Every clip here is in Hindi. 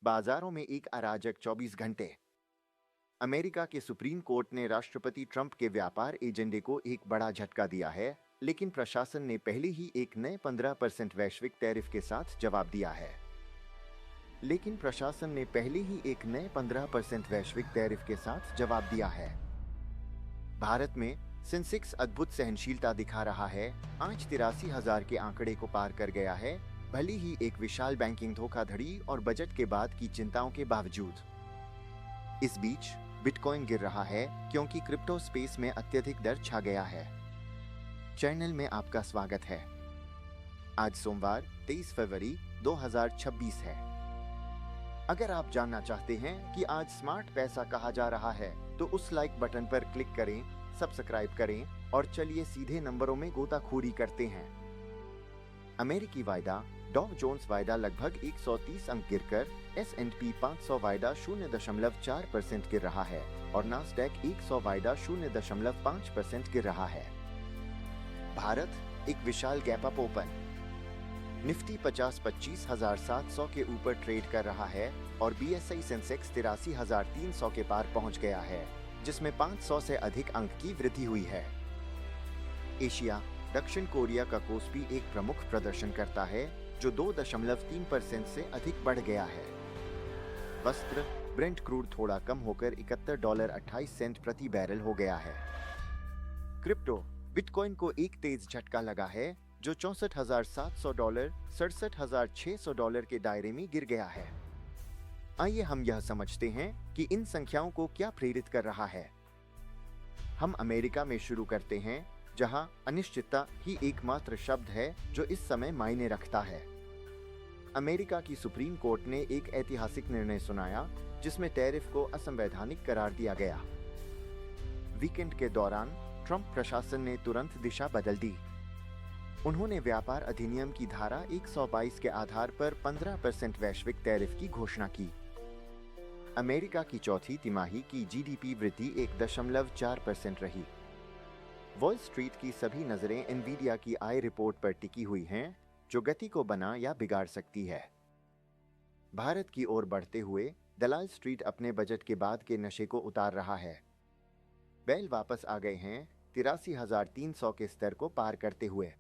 बाजारों में एक अराजक 24 घंटे। अमेरिका के सुप्रीम कोर्ट ने राष्ट्रपति ट्रंप के व्यापार एजेंडे को एक बड़ा झटका दिया है, लेकिन प्रशासन ने पहले ही एक नए 15% वैश्विक टैरिफ के साथ जवाब दिया है। भारत में सेंसेक्स अद्भुत सहनशीलता दिखा रहा है, आज 83,000 के आंकड़े को पार कर गया है, भले ही एक विशाल बैंकिंग धोखाधड़ी और बजट के बाद की चिंताओं के बावजूद। इस बीच बिटकॉइन गिर रहा है क्योंकि क्रिप्टो स्पेस में अत्यधिक डर छा गया है। चैनल में आपका स्वागत है। आज सोमवार 23 फरवरी 2026 है। अगर आप जानना चाहते हैं कि आज स्मार्ट पैसा कहा जा रहा है तो उस लाइक बटन पर क्लिक करें, सब्सक्राइब करें और चलिए सीधे नंबरों में गोताखोरी करते हैं। अमेरिकी वायदा। डॉव जोन्स वायदा लगभग 130 अंक गिरकर S&P 500 वायदा 0.4% गिर रहा है और नास्डैक 100 वायदा 0.5% गिर रहा है। भारत एक विशाल गैप अप ओपन। निफ्टी 25,700 के ऊपर ट्रेड कर रहा है और BSI सेंसेक्स 83,300 के पार पहुंच गया है, जिसमें 500 से अधिक अंक की वृद्धि हुई है। एशिया। दक्षिण कोरिया का कोस्पी एक प्रमुख प्रदर्शन करता है, जो 2.3% से अधिक बढ़ गया है। वस्त्र। ब्रेंट क्रूड थोड़ा कम होकर $71.28 प्रति बैरल हो गया है। क्रिप्टो। बिटकॉइन को एक तेज झटका लगा है, जो $64,700 $67,600 के दायरे में गिर गया है। आइए हम यह समझते हैं कि इन संख्याओं को क्या प्रेरित कर रहा है। हम अमेरिका में शुरू करते हैं, जहां अनिश्चितता ही एकमात्र शब्द है जो इस समय मायने रखता है। अमेरिका की सुप्रीम कोर्ट ने एक ऐतिहासिक निर्णय सुनाया, जिसमें टैरिफ को असंवैधानिक करार दिया गया। वीकेंड के दौरान ट्रंप प्रशासन ने तुरंत दिशा बदल दी। उन्होंने व्यापार अधिनियम की धारा 122 के आधार पर 15% वैश्विक टैरिफ की घोषणा की। अमेरिका की चौथी तिमाही की GDP वृद्धि 1.4% रही। वॉल स्ट्रीट की सभी नजरें एनवीडिया की आय रिपोर्ट पर टिकी हुई हैं, जो गति को बना या बिगाड़ सकती है। भारत की ओर बढ़ते हुए दलाल स्ट्रीट अपने बजट के बाद के नशे को उतार रहा है। बैल वापस आ गए हैं, 83,300 के स्तर को पार करते हुए।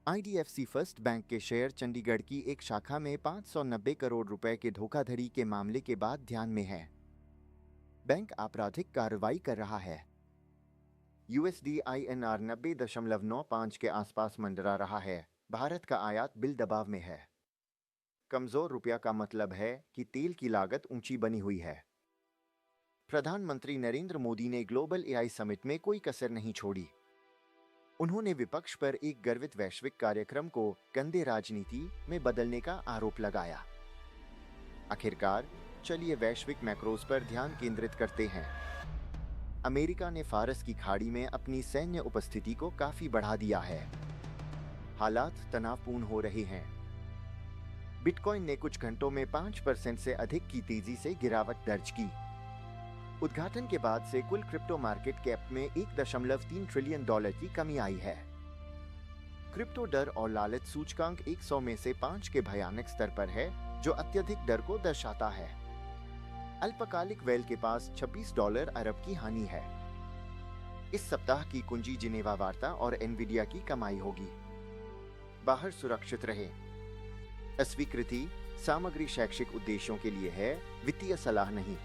IDFC फर्स्ट बैंक के शेयर चंडीगढ़ की एक शाखा में 590 करोड़ रुपए के धोखाधड़ी के मामले के बाद ध्यान में है। बैंक आपराधिक कार्रवाई कर रहा है। USD INR 90.95 के आसपास मंडरा रहा है। भारत का आयात बिल दबाव में है। कमजोर रुपया का मतलब है कि तेल की लागत ऊंची बनी हुई है। प्रधानमंत्री नरेंद्र मोदी ने ग्लोबल AI समिट में कोई कसर नहीं छोड़ी। उन्होंने विपक्ष पर एक गर्वित वैश्विक कार्यक्रम को गंदे राजनीति में बदलने का आरोप लगाया। आखिरकार चलिए वैश्विक मैक्रोज पर ध्यान केंद्रित करते हैं। अमेरिका ने फारस की खाड़ी में अपनी सैन्य उपस्थिति को काफी बढ़ा दिया है। हालात तनावपूर्ण हो रहे हैं। बिटकॉइन ने कुछ घंटों में 5% से अधिक की तेजी से गिरावट दर्ज की। उद्घाटन के बाद से कुल क्रिप्टो मार्केट कैप में $1.3 ट्रिलियन की कमी आई है। क्रिप्टो डर और लालच सूचकांक 100 में से 5 के भयानक स्तर पर है, जो अत्यधिक डर को दर्शाता है। अल्पकालिक वेल के पास $26 अरब की हानि है। इस सप्ताह की कुंजी जिनेवा वार्ता और एनवीडिया की कमाई होगी। बाहर सुरक्षित रहे। अस्वीकृति सामग्री शैक्षिक उद्देश्यों के लिए है, वित्तीय सलाह नहीं।